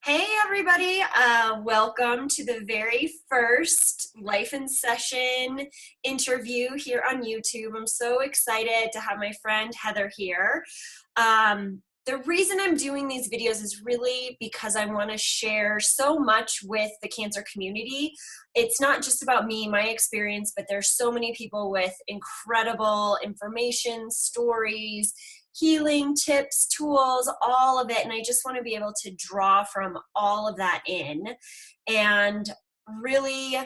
Hey everybody, welcome to the very first Life in Session interview here on YouTube. I'm so excited to have my friend Heather here. The reason I'm doing these videos is really because I want to share so much with the cancer community. It's not just about me, my experience, but there's so many people with incredible information, stories, healing tips, tools, all of it. And I just want to be able to draw from all of that in and really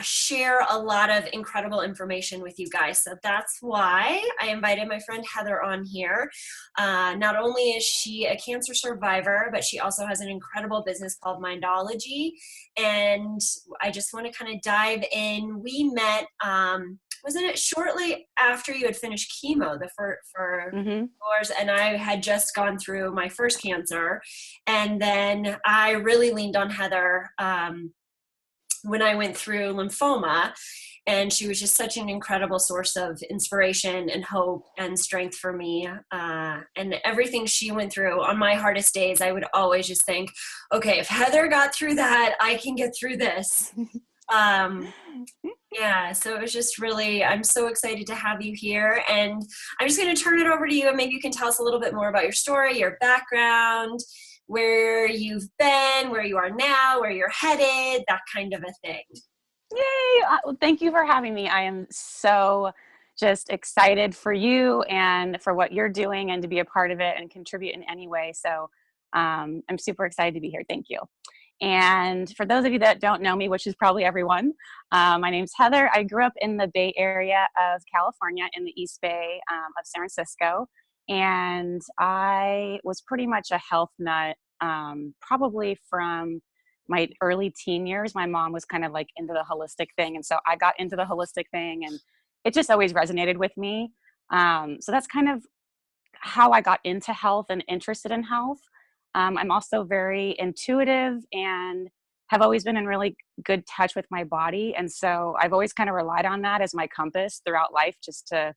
share a lot of incredible information with you guys. So that's why I invited my friend Heather on here. Not only is she a cancer survivor, but she also has an incredible business called Mindologie. And I just want to kind of dive in. We met, wasn't it shortly after you had finished chemo for yours, and I had just gone through my first cancer, and then I really leaned on Heather when I went through lymphoma, and she was just such an incredible source of inspiration and hope and strength for me. And everything she went through on my hardest days, I would always just think, okay, if Heather got through that, I can get through this. Yeah, so it was just really, I'm so excited to have you here, and I'm just going to turn it over to you, and maybe you can tell us a little bit more about your story, your background, where you've been, where you are now, where you're headed, that kind of a thing. Yay! Well, thank you for having me. I am so just excited for you and for what you're doing and to be a part of it and contribute in any way. So I'm super excited to be here. Thank you. And for those of you that don't know me, which is probably everyone, my name's Heather. I grew up in the Bay Area of California in the East Bay of San Francisco. And I was pretty much a health nut probably from my early teen years. My mom was kind of like into the holistic thing. And so I got into the holistic thing, and it just always resonated with me. So that's kind of how I got into health and interested in health. I'm also very intuitive and have always been in really good touch with my body. And so I've always kind of relied on that as my compass throughout life, just to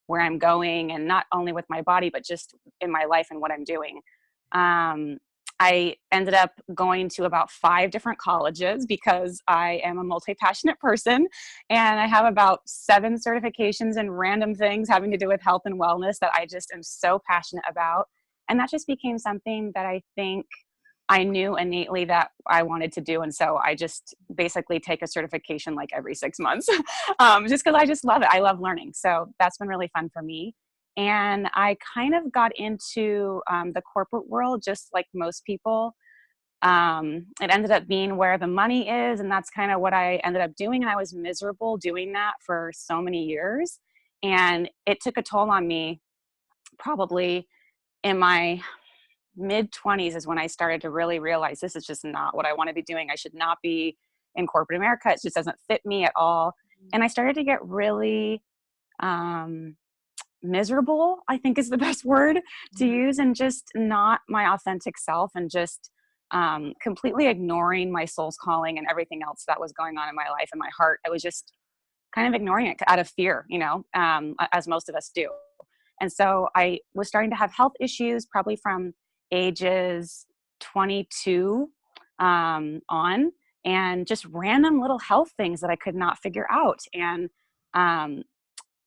where I'm going, and not only with my body, but just in my life and what I'm doing. I ended up going to about 5 different colleges because I am a multi-passionate person, and I have about 7 certifications and random things having to do with health and wellness that I just am so passionate about. And that just became something that I think I knew innately that I wanted to do. And so I just basically take a certification like every 6 months, just because I just love it. I love learning. So that's been really fun for me. And I kind of got into the corporate world just like most people. It ended up being where the money is, and that's kind of what I ended up doing. And I was miserable doing that for so many years. And it took a toll on me. Probably in my mid 20s is when I started to really realize this is just not what I want to be doing. I should not be in corporate America. It just doesn't fit me at all. And I started to get really miserable, I think is the best word to use, and just not my authentic self, and just completely ignoring my soul's calling and everything else that was going on in my life and my heart. I was just kind of ignoring it out of fear, as most of us do. And so I was starting to have health issues probably from ages 22 on, and just random little health things that I could not figure out. And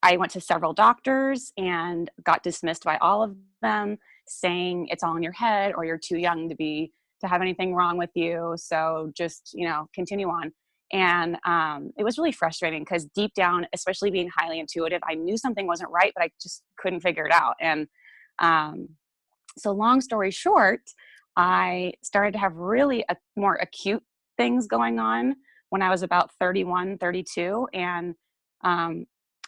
I went to several doctors and got dismissed by all of them, saying it's all in your head, or you're too young to have anything wrong with you. So just, continue on. And it was really frustrating because deep down, especially being highly intuitive, I knew something wasn't right, but I just couldn't figure it out. And so long story short, I started to have really more acute things going on when I was about 31, 32, and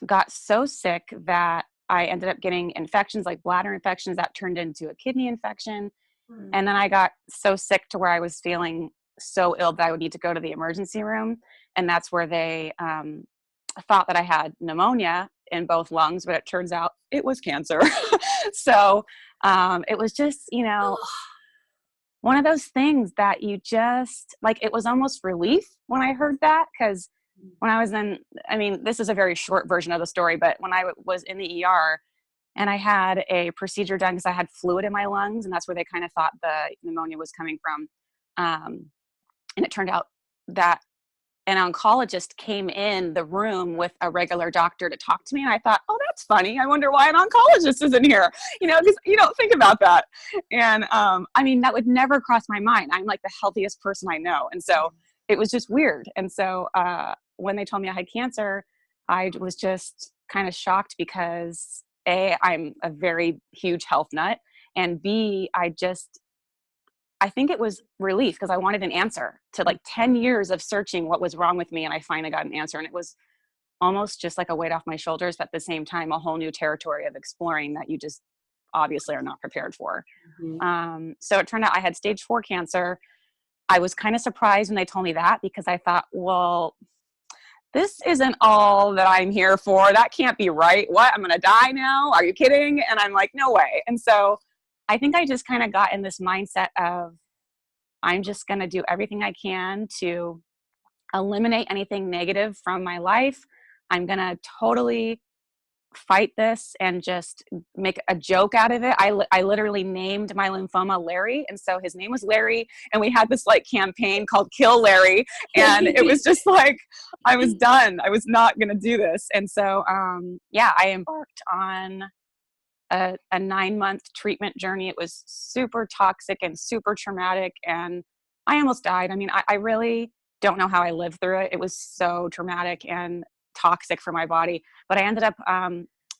got so sick that I ended up getting infections like bladder infections that turned into a kidney infection. And then I got so sick to where I was feeling so ill that I would need to go to the emergency room. And that's where they thought that I had pneumonia in both lungs, but it turns out it was cancer. So it was just, one of those things that you just like, it was almost relief when I heard that. Because when I was this is a very short version of the story, but when I was in the ER, And I had a procedure done because I had fluid in my lungs, and that's where they kind of thought the pneumonia was coming from. And it turned out that an oncologist came in the room with a regular doctor to talk to me. And I thought, oh, that's funny. I wonder why an oncologist isn't here, because you don't think about that. And I mean, that would never cross my mind. I'm like the healthiest person I know. And so it was just weird. And so when they told me I had cancer, I was just kind of shocked because A, I'm a very huge health nut. And B, I think it was relief because I wanted an answer to like 10 years of searching what was wrong with me. And I finally got an answer, and it was almost just like a weight off my shoulders, but at the same time, a whole new territory of exploring that you just obviously are not prepared for. So it turned out I had stage 4 cancer. I was kind of surprised when they told me that because I thought, well, this isn't all that I'm here for. That can't be right. What? I'm going to die now? Are you kidding? And I'm like, no way. And so I think I just kind of got in this mindset of I'm just going to do everything I can to eliminate anything negative from my life. I'm going to totally fight this and just make a joke out of it. I literally named my lymphoma Larry. And so his name was Larry. And we had this like campaign called Kill Larry. And it was just like, I was done. I was not going to do this. And so, I embarked on a 9-month treatment journey. It was super toxic and super traumatic, and I almost died. I mean, I really don't know how I lived through it. It was so traumatic and toxic for my body, but I ended up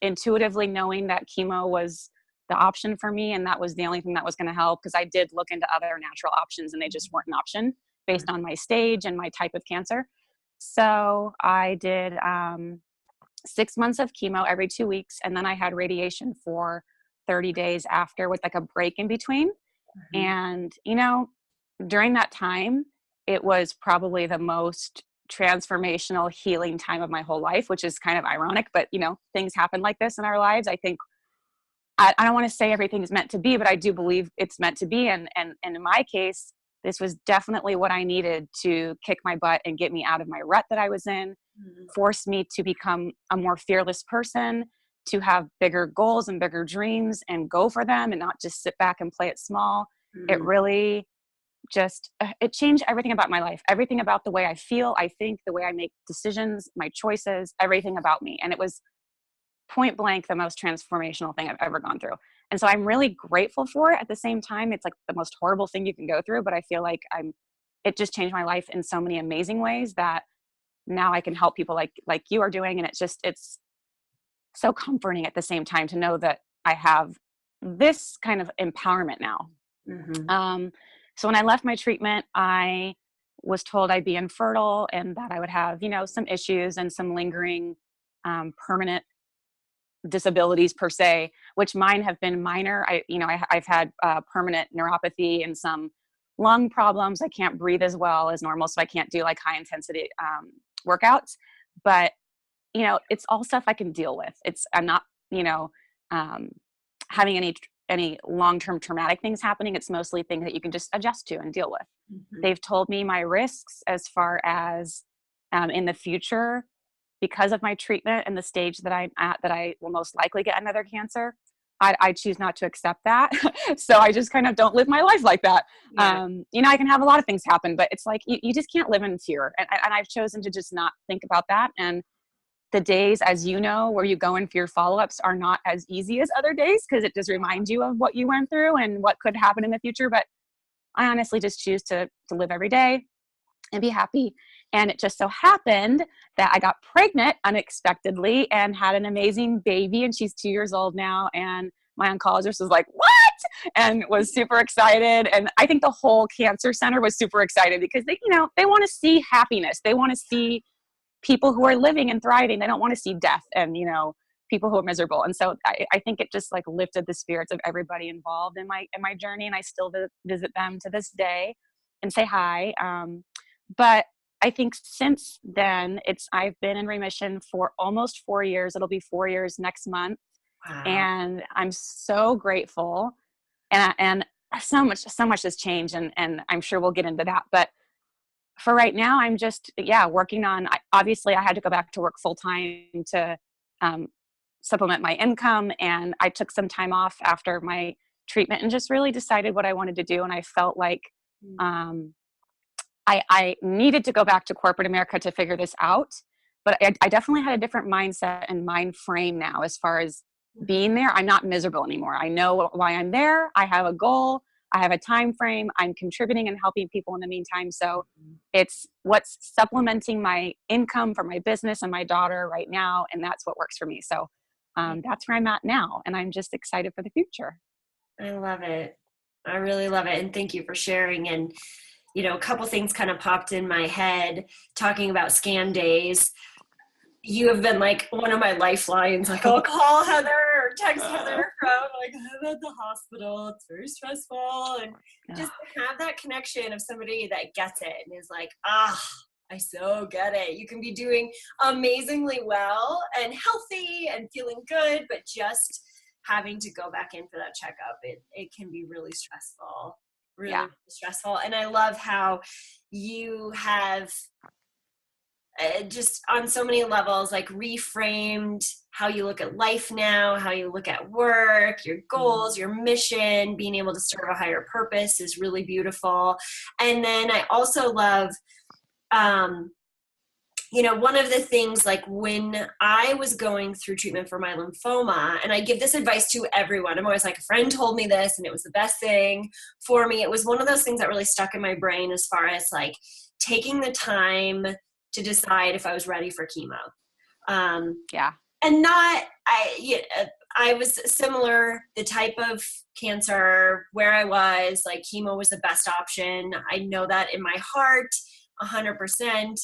intuitively knowing that chemo was the option for me, and that was the only thing that was going to help, because I did look into other natural options and they just weren't an option based on my stage and my type of cancer. So I did 6 months of chemo every 2 weeks. And then I had radiation for 30 days after with like a break in between. And, during that time, it was probably the most transformational healing time of my whole life, which is kind of ironic, but things happen like this in our lives. I think I don't want to say everything's meant to be, but I do believe it's meant to be. And in my case, this was definitely what I needed to kick my butt and get me out of my rut that I was in, force me to become a more fearless person, to have bigger goals and bigger dreams and go for them and not just sit back and play it small. It really just, it changed everything about my life, everything about the way I feel, I think, the way I make decisions, my choices, everything about me. And it was point blank the most transformational thing I've ever gone through. And so I'm really grateful for it. At the same time, it's like the most horrible thing you can go through, but I feel like it just changed my life in so many amazing ways that now I can help people like you are doing. And it's so comforting at the same time to know that I have this kind of empowerment now. So when I left my treatment, I was told I'd be infertile and that I would have, some issues and some lingering permanent disabilities per se, which mine have been minor. I've had permanent neuropathy and some lung problems. I can't breathe as well as normal, so I can't do like high intensity workouts. But it's all stuff I can deal with. I'm not having any long-term traumatic things happening. It's mostly things that you can just adjust to and deal with. They've told me my risks as far as in the future, because of my treatment and the stage that I'm at, that I will most likely get another cancer. I choose not to accept that. So I just kind of don't live my life like that. Yeah. I can have a lot of things happen, but it's like, you just can't live in fear. And I've chosen to just not think about that. And the days, as you know, where you go in for your follow-ups are not as easy as other days, because it just reminds you of what you went through and what could happen in the future. But I honestly just choose to live every day and be happy. And it just so happened that I got pregnant unexpectedly and had an amazing baby, and she's 2 years old now. And my oncologist was like, what? And was super excited. And I think the whole cancer center was super excited because they want to see happiness. They want to see people who are living and thriving. They don't want to see death and, people who are miserable. And so I think it just like lifted the spirits of everybody involved in my journey. And I still visit them to this day and say hi. But I think since then I've been in remission for almost 4 years. It'll be 4 years next month. Wow. And I'm so grateful. And so much has changed, and I'm sure we'll get into that. But for right now, I'm just, working on, obviously I had to go back to work full time to supplement my income. And I took some time off after my treatment and just really decided what I wanted to do. And I felt like I needed to go back to corporate America to figure this out. But I definitely had a different mindset and mind frame now as far as being there. I'm not miserable anymore. I know why I'm there. I have a goal. I have a time frame. I'm contributing and helping people in the meantime. So it's what's supplementing my income for my business and my daughter right now. And that's what works for me. So that's where I'm at now. And I'm just excited for the future. I love it. I really love it. And thank you for sharing. And, you know, a couple things kind of popped in my head talking about scan days. You have been like one of my lifelines. Like, I'll call Heather or text Heather from like, I'm at the hospital. It's very stressful. And just to have that connection of somebody that gets it and is like, I so get it. You can be doing amazingly well and healthy and feeling good, but just having to go back in for that checkup, it can be really stressful, really stressful. And I love how you have just on so many levels, like reframed how you look at life now, how you look at work, your goals, your mission, being able to serve a higher purpose is really beautiful. And then I also love, you know, one of the things, like when I was going through treatment for my lymphoma, and I give this advice to everyone, I'm always like, a friend told me this and it was the best thing for me. It was one of those things that really stuck in my brain as far as like taking the time to decide if I was ready for chemo. And not, I was similar, the type of cancer where I was, like chemo was the best option. I know that in my heart, 100%.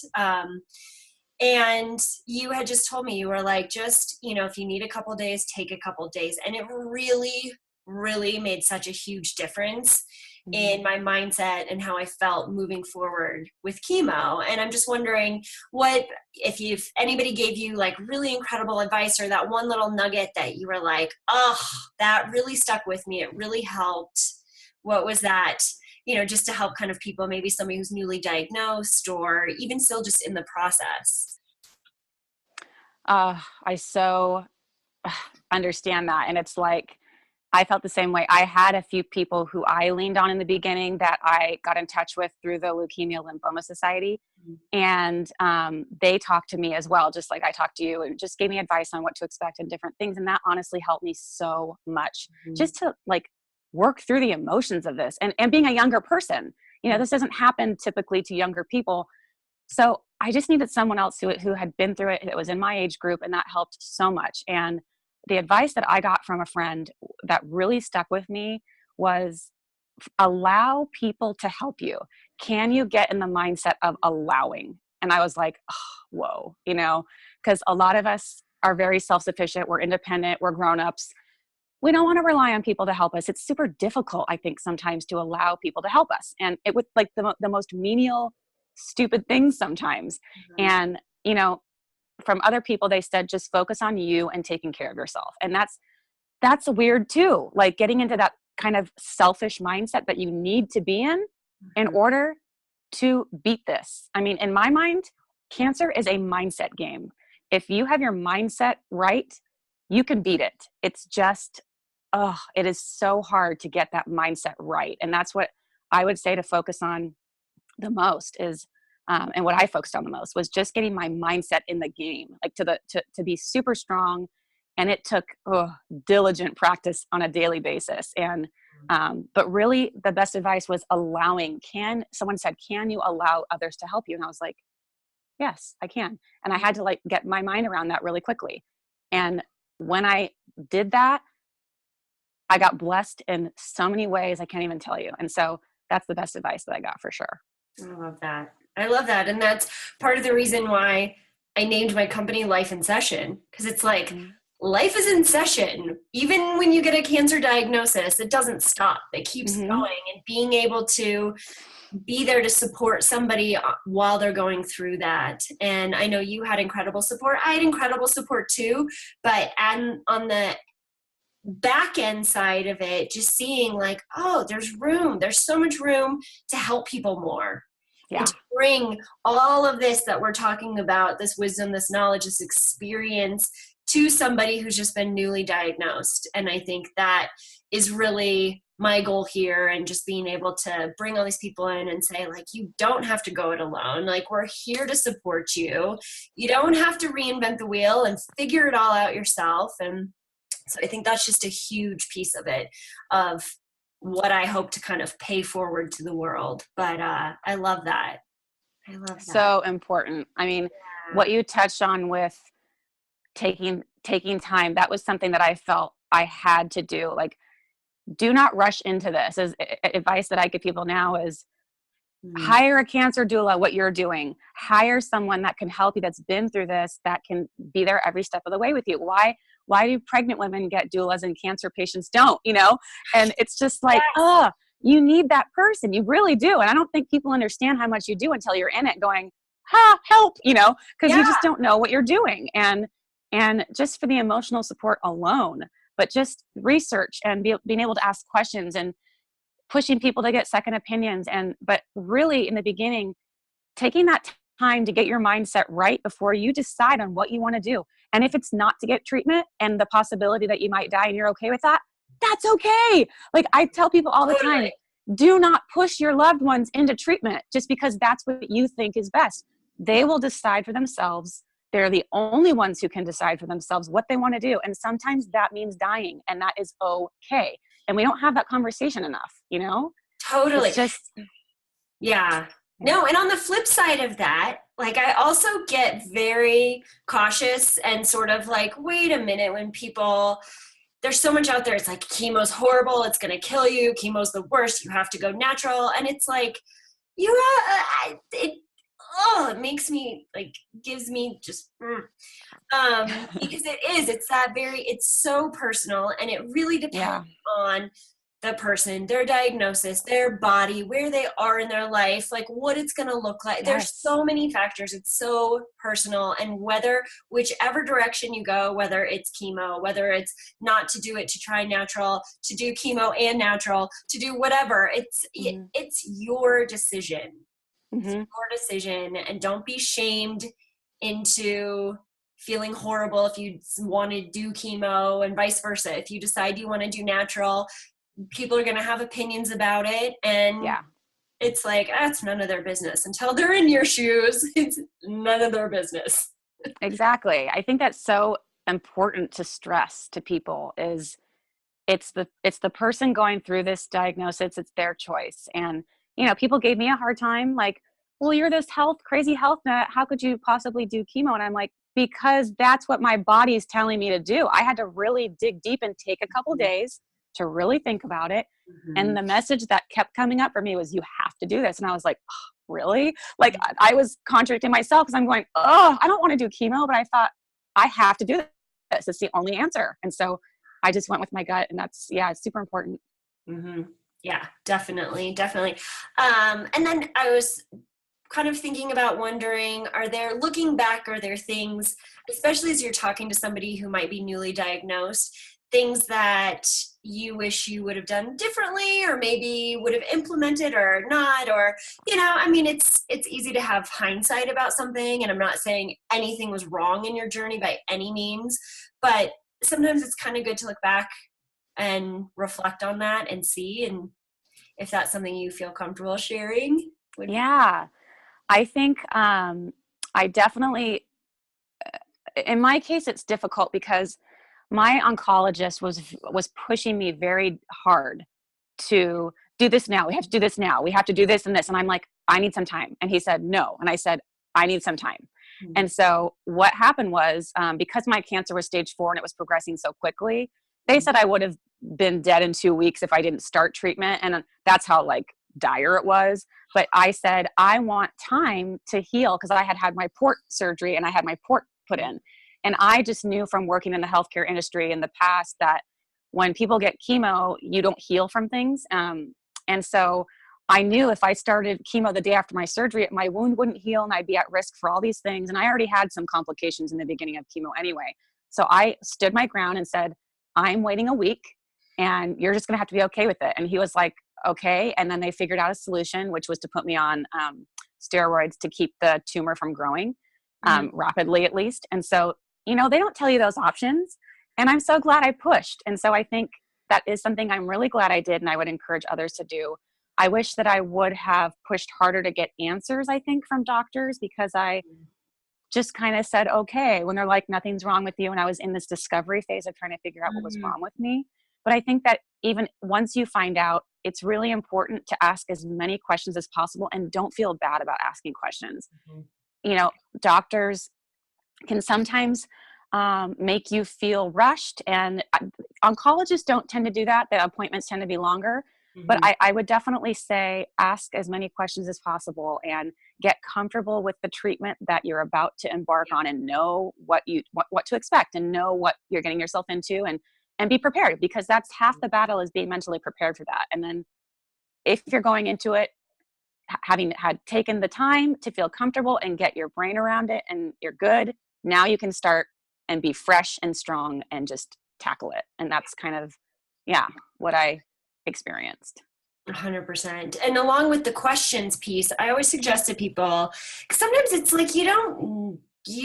And you had just told me, you were like, just, you know, if you need a couple days, take a couple days. And it really, really made such a huge difference in my mindset and how I felt moving forward with chemo. And I'm just wondering what, if anybody gave you like really incredible advice or that one little nugget that you were like, oh, that really stuck with me. It really helped. What was that? You know, just to help kind of people, maybe somebody who's newly diagnosed or even still just in the process. I so understand that. And it's like, I felt the same way. I had a few people who I leaned on in the beginning that I got in touch with through the Leukemia Lymphoma Society. And they talked to me as well, just like I talked to you, and just gave me advice on what to expect and different things. And that honestly helped me so much just to like work through the emotions of this and being a younger person. You know, this doesn't happen typically to younger people. So I just needed someone else who had been through it, that was in my age group, and that helped so much. And the advice that I got from a friend that really stuck with me was allow people to help you. Can you get in the mindset of allowing? And I was like, oh, whoa, you know, because a lot of us are very self-sufficient. We're independent. We're grown-ups. We don't want to rely on people to help us. It's super difficult, I think, sometimes to allow people to help us. And it was like the most menial, stupid things sometimes. And, you know, from other people, they said, just focus on you and taking care of yourself. And that's weird too. Like getting into that kind of selfish mindset that you need to be in order to beat this. I mean, in my mind, cancer is a mindset game. If you have your mindset right, you can beat it. It's just, it is so hard to get that mindset right. And that's what I would say to focus on the most is, and what I focused on the most was just getting my mindset in the game, like to be super strong. And it took diligent practice on a daily basis. And, but really the best advice was allowing. Someone said, can you allow others to help you? And I was like, yes, I can. And I had to like get my mind around that really quickly. And when I did that, I got blessed in so many ways I can't even tell you. And so that's the best advice that I got for sure. I love that. I love that. And that's part of the reason why I named my company Life in Session, because it's like life is in session. Even when you get a cancer diagnosis, it doesn't stop. It keeps going, and being able to be there to support somebody while they're going through that. And I know you had incredible support. I had incredible support too, but on the back end side of it, just seeing like, oh, there's so much room to help people more. And to bring all of this that we're talking about, this wisdom, this knowledge, this experience to somebody who's just been newly diagnosed. And I think that is really my goal here, and just being able to bring all these people in and say, like, you don't have to go it alone. Like, we're here to support you. You don't have to reinvent the wheel and figure it all out yourself. And so I think that's just a huge piece of it, of what I hope to kind of pay forward to the world. But I love that. I love that. So important. I mean, what you touched on with taking time, that was something that I felt I had to do. Like, do not rush into this. As advice that I give people now is hire a cancer doula. What you're doing, hire someone that can help you, that's been through this, that can be there every step of the way with you. Why do pregnant women get doulas and cancer patients don't, and it's just like, you need that person. You really do. And I don't think people understand how much you do until you're in it going, help, because you just don't know what you're doing. And just for the emotional support alone, but just research and being able to ask questions and pushing people to get second opinions. But really in the beginning, taking that time to get your mindset right before you decide on what you want to do. And if it's not to get treatment and the possibility that you might die and you're okay with that, that's okay. Like, I tell people all the time, do not push your loved ones into treatment just because that's what you think is best. They will decide for themselves. They're the only ones who can decide for themselves what they want to do. And sometimes that means dying, and that is okay. And we don't have that conversation enough, Totally. It's just, yeah. No, and on the flip side of that, like, I also get very cautious and sort of like, wait a minute, when people, there's so much out there. It's like, chemo's horrible. It's going to kill you. Chemo's the worst. You have to go natural. And it's like, it makes me, like, gives me just, because it's so personal, and it really depends on the person, their diagnosis, their body, where they are in their life, like what it's going to look like. Yes. There's so many factors. It's so personal. And whichever direction you go, whether it's chemo, whether it's not to do it, to try natural, to do chemo and natural, to do whatever, it's your decision. It's your decision. And don't be shamed into feeling horrible if you want to do chemo, and vice versa. If you decide you want to do natural, people are going to have opinions about it. And it's like, it's none of their business until they're in your shoes. It's none of their business. Exactly. I think that's so important to stress to people, is it's the person going through this diagnosis. It's their choice. And, people gave me a hard time, like, well, you're this crazy health nut. How could you possibly do chemo? And I'm like, because that's what my body is telling me to do. I had to really dig deep and take a couple days to really think about it. And the message that kept coming up for me was, you have to do this. And I was like, oh, really? Like, I was contradicting myself, because I'm going, I don't want to do chemo, but I thought, I have to do this. It's the only answer. And so I just went with my gut, and that's, it's super important. Yeah, definitely. And then I was kind of thinking about wondering, looking back, are there things, especially as you're talking to somebody who might be newly diagnosed, things that you wish you would have done differently, or maybe would have implemented or not, or, it's easy to have hindsight about something. And I'm not saying anything was wrong in your journey by any means, but sometimes it's kind of good to look back and reflect on that and see, and if that's something you feel comfortable sharing. I think I definitely, in my case, it's difficult because my oncologist was pushing me very hard to do this now. We have to do this now. We have to do this and this. And I'm like, I need some time. And he said, no. And I said, I need some time. And so what happened was, because my cancer was stage 4 and it was progressing so quickly, they said I would have been dead in 2 weeks if I didn't start treatment. And that's how dire it was. But I said, I want time to heal, because I had my port surgery and I had my port put in. And I just knew from working in the healthcare industry in the past that when people get chemo, you don't heal from things. And so I knew if I started chemo the day after my surgery, my wound wouldn't heal and I'd be at risk for all these things. And I already had some complications in the beginning of chemo anyway. So I stood my ground and said, I'm waiting a week and you're just going to have to be okay with it. And he was like, okay. And then they figured out a solution, which was to put me on steroids to keep the tumor from growing rapidly, at least. And so they don't tell you those options. And I'm so glad I pushed. And so I think that is something I'm really glad I did, and I would encourage others to do. I wish that I would have pushed harder to get answers, I think, from doctors, because I just kind of said, okay, when they're like, nothing's wrong with you. And I was in this discovery phase of trying to figure out what was wrong with me. But I think that even once you find out, it's really important to ask as many questions as possible, and don't feel bad about asking questions. Doctors can sometimes make you feel rushed, and oncologists don't tend to do that. The appointments tend to be longer. But I would definitely say ask as many questions as possible and get comfortable with the treatment that you're about to embark on, and know what to expect, and know what you're getting yourself into, and be prepared, because that's half the battle, is being mentally prepared for that. And then if you're going into it having had taken the time to feel comfortable and get your brain around it, and you're good, now you can start and be fresh and strong and just tackle it. And that's kind of, what I experienced. 100%. And along with the questions piece, I always suggest to people, because sometimes it's like you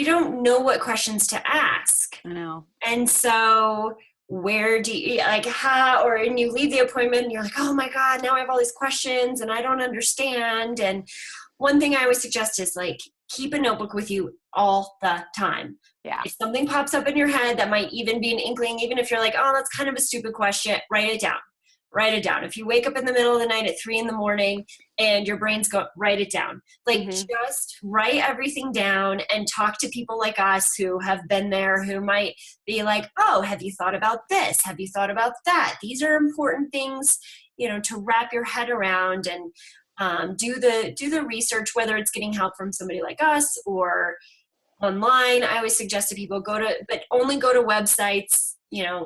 don't know what questions to ask. I know. And so where do you and you leave the appointment and you're like, oh my God, now I have all these questions and I don't understand. And one thing I always suggest is like, keep a notebook with you all the time. Yeah. If something pops up in your head that might even be an inkling, even if you're like, oh, that's kind of a stupid question, write it down. Write it down. If you wake up in the middle of the night at 3 a.m. and your brain's going, write it down. Like just write everything down and talk to people like us who have been there, who might be like, oh, have you thought about this? Have you thought about that? These are important things, to wrap your head around, and do the research, whether it's getting help from somebody like us or online. I always suggest to people but only go to websites,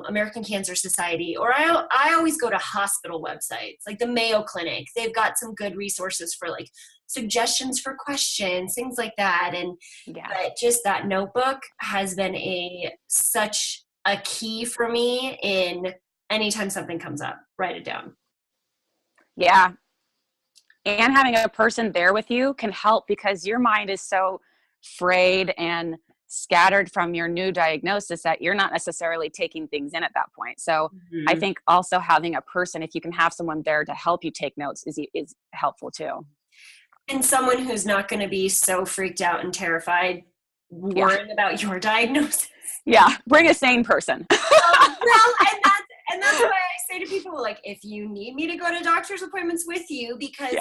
American Cancer Society, or I always go to hospital websites like the Mayo Clinic. They've got some good resources for like suggestions for questions, things like that. And but just that notebook has been such a key for me in anytime something comes up, write it down. Yeah. And having a person there with you can help, because your mind is so frayed and scattered from your new diagnosis that you're not necessarily taking things in at that point. So I think also having a person, if you can have someone there to help you take notes, is helpful too. And someone who's not going to be so freaked out and terrified worrying about your diagnosis. Yeah, bring a sane person. And that's why I say to people, like, if you need me to go to doctor's appointments with you, because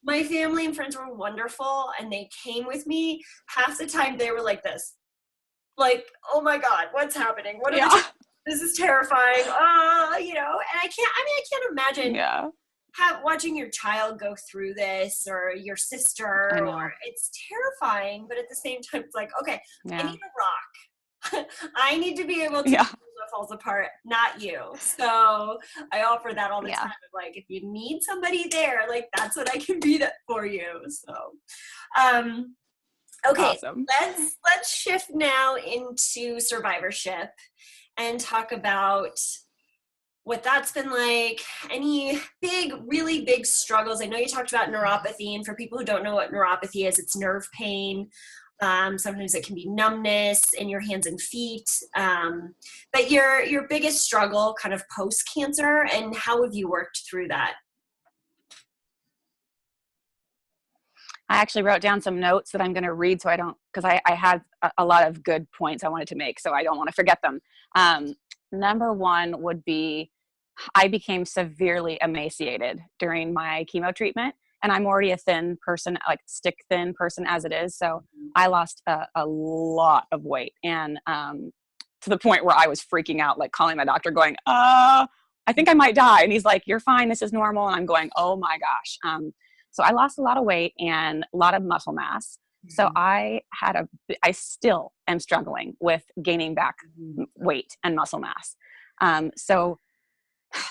my family and friends were wonderful and they came with me, half the time they were like this. Like, oh my God, what's happening? This is terrifying. And I can't imagine watching your child go through this, or your sister. Or it's terrifying, but at the same time, it's like, okay, I need a rock. I need to be able to pull what falls apart, not you. So I offer that all the time. Like, if you need somebody there, like, that's what I can be for you. So, okay, awesome. Let's shift now into survivorship and talk about what that's been like. Any really big struggles? I know you talked about neuropathy, and for people who don't know what neuropathy is, it's nerve pain. Sometimes it can be numbness in your hands and feet. But your biggest struggle kind of post-cancer, and how have you worked through that? I actually wrote down some notes that I'm going to read, because I had a lot of good points I wanted to make, so I don't want to forget them. Number one would be, I became severely emaciated during my chemo treatment, and I'm already a thin person, like stick thin person as it is. So I lost a lot of weight, and to the point where I was freaking out, like calling my doctor going, I think I might die. And he's like, you're fine. This is normal. And I'm going, oh my gosh. So I lost a lot of weight and a lot of muscle mass. So I still am struggling with gaining back weight and muscle mass. So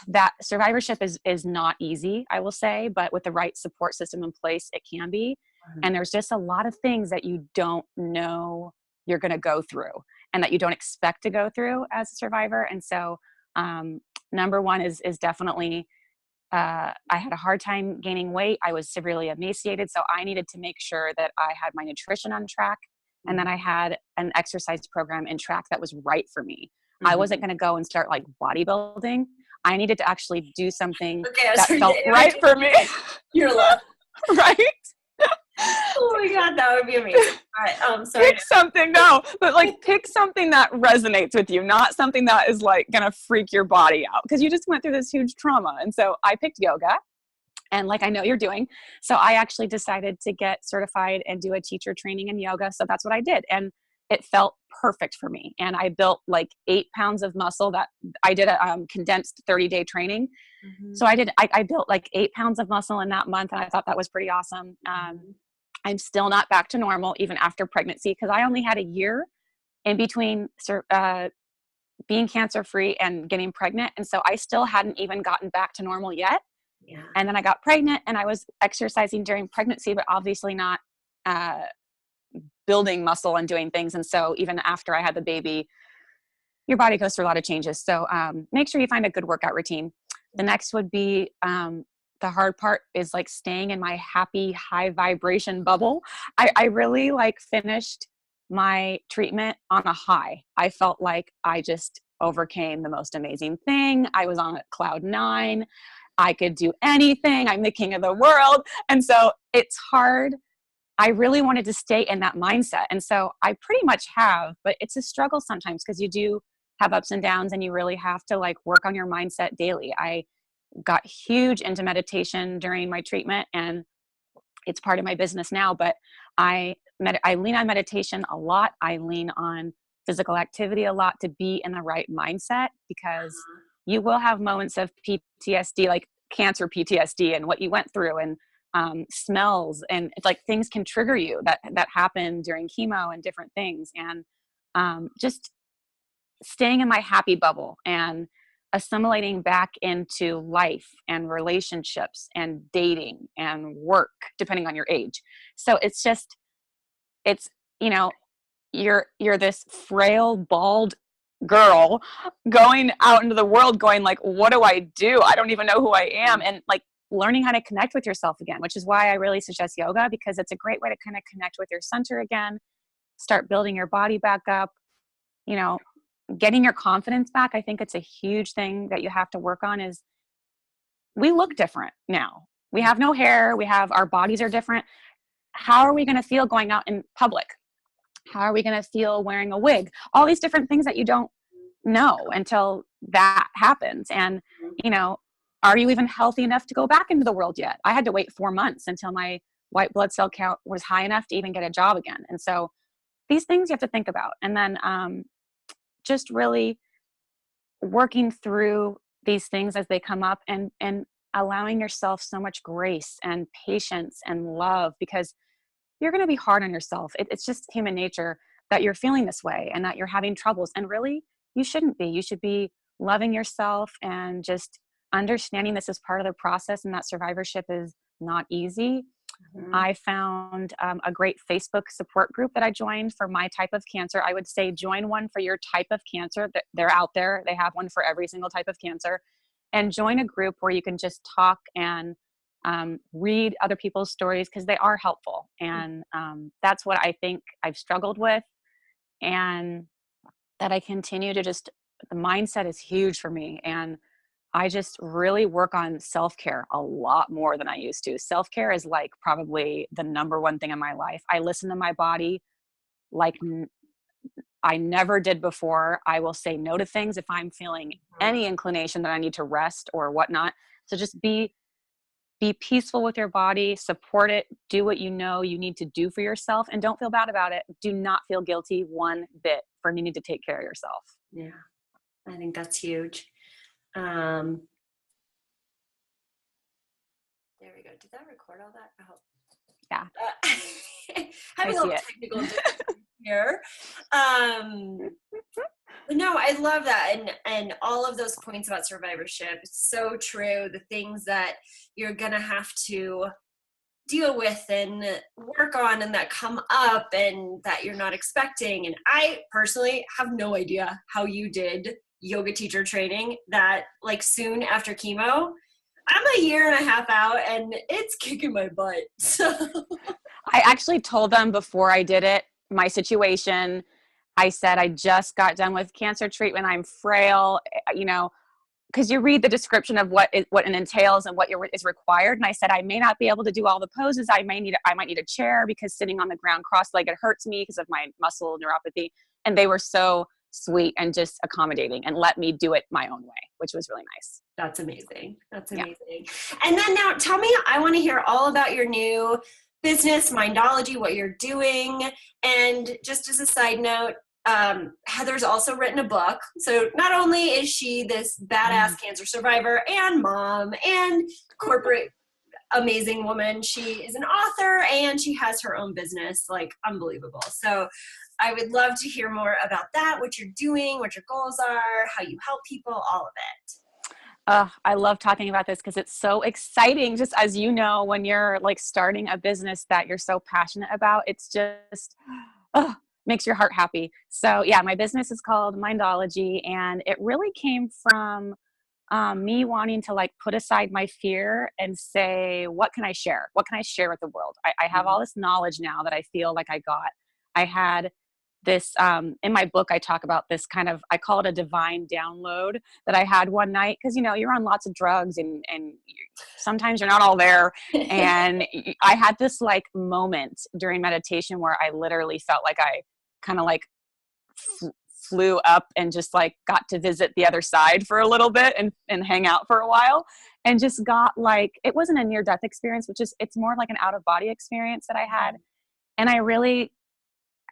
that survivorship is not easy, I will say, but with the right support system in place, it can be. And there's just a lot of things that you don't know you're going to go through, and that you don't expect to go through as a survivor. And so number one is definitely, I had a hard time gaining weight. I was severely emaciated. So I needed to make sure that I had my nutrition on track, And then I had an exercise program in track that was right for me. I Mm-hmm. wasn't going to go and start like bodybuilding. I needed to actually do something Okay, that felt right for me. Your love. Right? Oh my God, that would be amazing. All right, sorry. Pick something, no, but like pick something that resonates with you, not something that is like going to freak your body out because you just went through this huge trauma. And so I picked yoga. And like I know you're doing. So I actually decided to get certified and do a teacher training in yoga. So that's what I did. And it felt perfect for me. And I built like 8 pounds of muscle that I did a condensed 30-day training. Mm-hmm. So I built like 8 pounds of muscle in that month. And I thought that was pretty awesome. I'm still not back to normal even after pregnancy because I only had a year in between being cancer-free and getting pregnant. And so I still hadn't even gotten back to normal yet. Yeah. And then I got pregnant and I was exercising during pregnancy, but obviously not building muscle and doing things. And so even after I had the baby, your body goes through a lot of changes. So make sure you find a good workout routine. The next would be the hard part is like staying in my happy, high vibration bubble. I really like finished my treatment on a high. I felt like I just overcame the most amazing thing. I was on a cloud 9. I could do anything. I'm the king of the world. And so it's hard. I really wanted to stay in that mindset. And so I pretty much have, but it's a struggle sometimes because you do have ups and downs and you really have to like work on your mindset daily. I got huge into meditation during my treatment and it's part of my business now, but I lean on meditation a lot. I lean on physical activity a lot to be in the right mindset because you will have moments of PTSD, like cancer PTSD and what you went through and smells. And it's like things can trigger you that happen during chemo and different things. And just staying in my happy bubble and assimilating back into life and relationships and dating and work, depending on your age. So it's you know, you're this frail, bald girl going out into the world going like, what do I do? I don't even know who I am. And like learning how to connect with yourself again, which is why I really suggest yoga because it's a great way to kind of connect with your center again, start building your body back up, getting your confidence back. I think it's a huge thing that you have to work on is we look different now. We have no hair. Our bodies are different. How are we going to feel going out in public? How are we going to feel wearing a wig? All these different things that you don't know until that happens. And, are you even healthy enough to go back into the world yet? I had to wait 4 months until my white blood cell count was high enough to even get a job again. And so these things you have to think about. And then just really working through these things as they come up and allowing yourself so much grace and patience and love because you're going to be hard on yourself. It's just human nature that you're feeling this way and that you're having troubles. And really, you shouldn't be. You should be loving yourself and just understanding this is part of the process and that survivorship is not easy. Mm-hmm. I found a great Facebook support group that I joined for my type of cancer. I would say join one for your type of cancer. They're out there. They have one for every single type of cancer. And join a group where you can just talk and read other people's stories because they are helpful. And that's what I think I've struggled with. And that I continue to the mindset is huge for me. And I just really work on self-care a lot more than I used to. Self-care is like probably the number one thing in my life. I listen to my body like I never did before. I will say no to things if I'm feeling any inclination that I need to rest or whatnot. So just be peaceful with your body, support it, do what you know you need to do for yourself, and don't feel bad about it. Do not feel guilty one bit for needing to take care of yourself. Yeah, I think that's huge. There we go. Did that record all that? Oh. Yeah. Having a little technical difficulty here. No, I love that. And all of those points about survivorship, it's so true. The things that you're going to have to deal with and work on and that come up and that you're not expecting. And I personally have no idea how you did yoga teacher training that like soon after chemo. I'm a year and a half out and it's kicking my butt. So I actually told them before I did it, my situation. I said, I just got done with cancer treatment. I'm frail, you know, because you read the description of what it entails and what is required. And I said, I may not be able to do all the poses. I might need a chair because sitting on the ground cross-legged hurts me because of my muscle neuropathy. And they were so sweet and just accommodating and let me do it my own way, which was really nice. That's amazing. That's amazing. Yeah. And then now tell me, I want to hear all about your new business, Mindologie, what you're doing. And just as a side note, Heather's also written a book. So not only is she this badass cancer survivor and mom and corporate amazing woman, she is an author and she has her own business, like unbelievable. So I would love to hear more about that, what you're doing, what your goals are, how you help people, all of it. I love talking about this because it's so exciting. Just as you know, when you're like starting a business that you're so passionate about, it's just, makes your heart happy. So yeah, my business is called Mindologie, and it really came from me wanting to like put aside my fear and say, what can I share? What can I share with the world? I have all this knowledge now that I feel like I got. I had this, in my book, I talk about this kind of, I call it a divine download that I had one night. Cause you know, you're on lots of drugs and sometimes you're not all there. And I had this like moment during meditation where I literally felt like I kind of like flew up and just like got to visit the other side for a little bit and hang out for a while, and just got like, it wasn't a near death experience, which is, it's more like an out of body experience that I had. And I really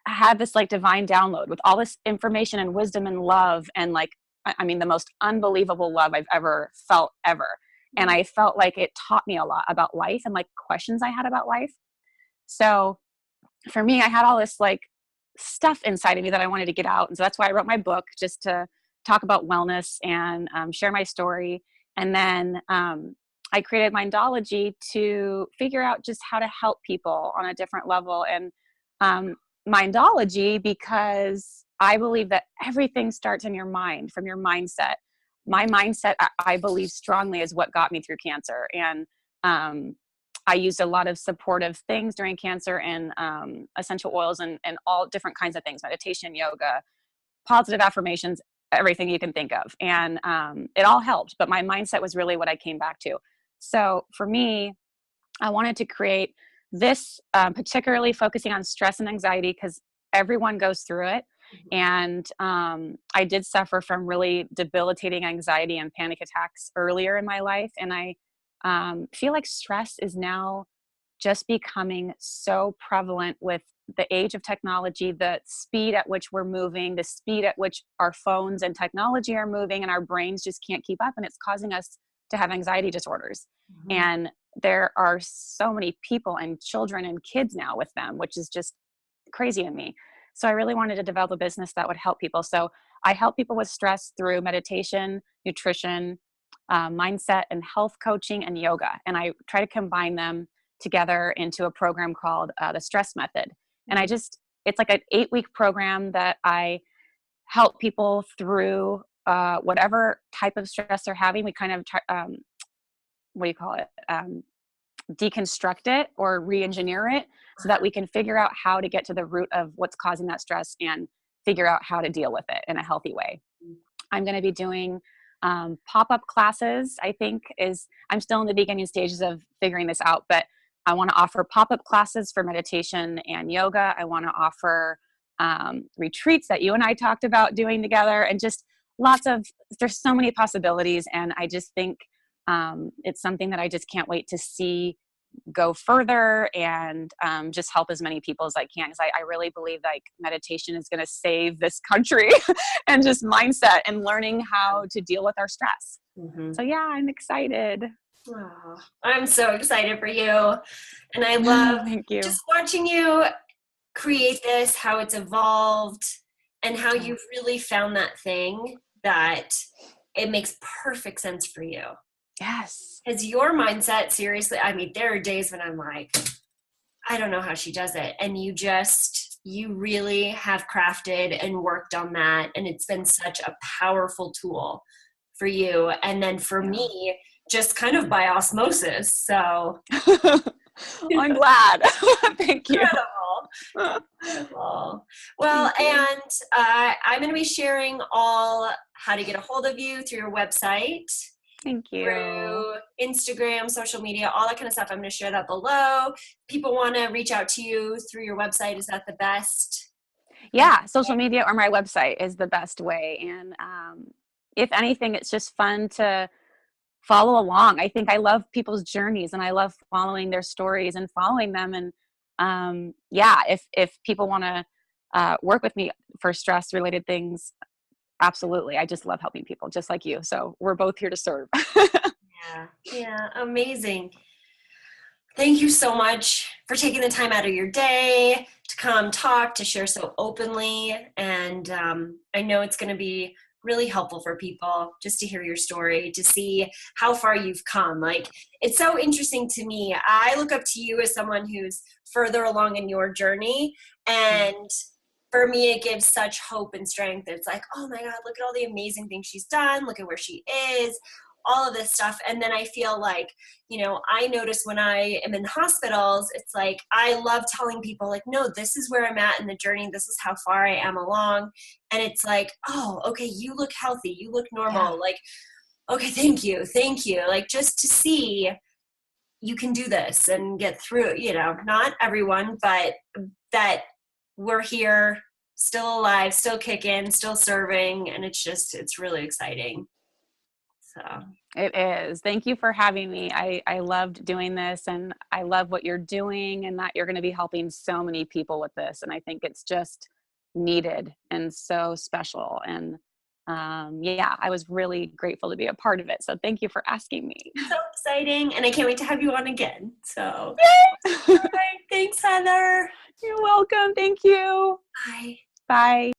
had this like divine download with all this information and wisdom and love. And like, I mean, the most unbelievable love I've ever felt ever. And I felt like it taught me a lot about life and like questions I had about life. So for me, I had all this like stuff inside of me that I wanted to get out. And so that's why I wrote my book, just to talk about wellness and share my story. And then I created Mindologie to figure out just how to help people on a different level. And Mindologie, because I believe that everything starts in your mind, from your mindset. My mindset, I believe strongly, is what got me through cancer. And I used a lot of supportive things during cancer, and essential oils and all different kinds of things, meditation, yoga, positive affirmations, everything you can think of. And it all helped, but my mindset was really what I came back to. So for me, I wanted to create this, particularly focusing on stress and anxiety, because everyone goes through it. And I did suffer from really debilitating anxiety and panic attacks earlier in my life. And I feel like stress is now just becoming so prevalent with the age of technology, the speed at which we're moving, the speed at which our phones and technology are moving, and our brains just can't keep up. And it's causing us to have anxiety disorders. And there are so many people and children and kids now with them, which is just crazy in me. So I really wanted to develop a business that would help people. So I help people with stress through meditation, nutrition, mindset, and health coaching, and yoga. And I try to combine them together into a program called the Stress Method. And it's like an 8-week program that I help people through whatever type of stress they're having. We kind of deconstruct it or re-engineer it so that we can figure out how to get to the root of what's causing that stress and figure out how to deal with it in a healthy way. I'm going to be doing pop-up classes. I'm still in the beginning stages of figuring this out, but I want to offer pop-up classes for meditation and yoga. I want to offer retreats that you and I talked about doing together, and just there's so many possibilities. And I just think it's something that I just can't wait to see go further and just help as many people as I can. Because I really believe like meditation is going to save this country and just mindset and learning how to deal with our stress. So yeah, I'm excited. Oh, I'm so excited for you. And I love Thank you. just watching you create this, how it's evolved, and how you've really found that thing that it makes perfect sense for you. Yes. Because your mindset, seriously, I mean, there are days when I'm like, I don't know how she does it. And you really have crafted and worked on that. And it's been such a powerful tool for you. And then for me, just kind of by osmosis. So I'm glad. Thank you. Incredible. Well, Thank you. and I'm going to be sharing all how to get a hold of you through your website, Thank you. through Instagram, social media, all that kind of stuff. I'm going to share that below. People want to reach out to you through your website. Is that the best? Yeah, social media or my website is the best way. And if anything, it's just fun to follow along. I think I love people's journeys and I love following their stories and following them. And yeah, if people want to work with me for stress related things, absolutely. I just love helping people just like you. So we're both here to serve. Yeah. Yeah. Amazing. Thank you so much for taking the time out of your day to come talk, to share so openly. And I know it's going to be really helpful for people just to hear your story, to see how far you've come. Like, it's so interesting to me. I look up to you as someone who's further along in your journey. And for me, it gives such hope and strength. It's like, oh my God, look at all the amazing things she's done. Look at where she is, all of this stuff. And then I feel like, I notice when I am in hospitals, it's like, I love telling people like, no, this is where I'm at in the journey. This is how far I am along. And it's like, oh, okay, you look healthy. You look normal. Yeah. Like, okay, thank you. Thank you. Like, just to see you can do this and get through, not everyone, but that we're here, still alive, still kicking, still serving. And it's really exciting. So. It is. Thank you for having me. I loved doing this and I love what you're doing and that you're going to be helping so many people with this. And I think it's just needed and so special. And yeah, I was really grateful to be a part of it. So thank you for asking me. So exciting. And I can't wait to have you on again. So, all Yay! right. Thanks, Heather. You're welcome. Thank you. Bye. Bye.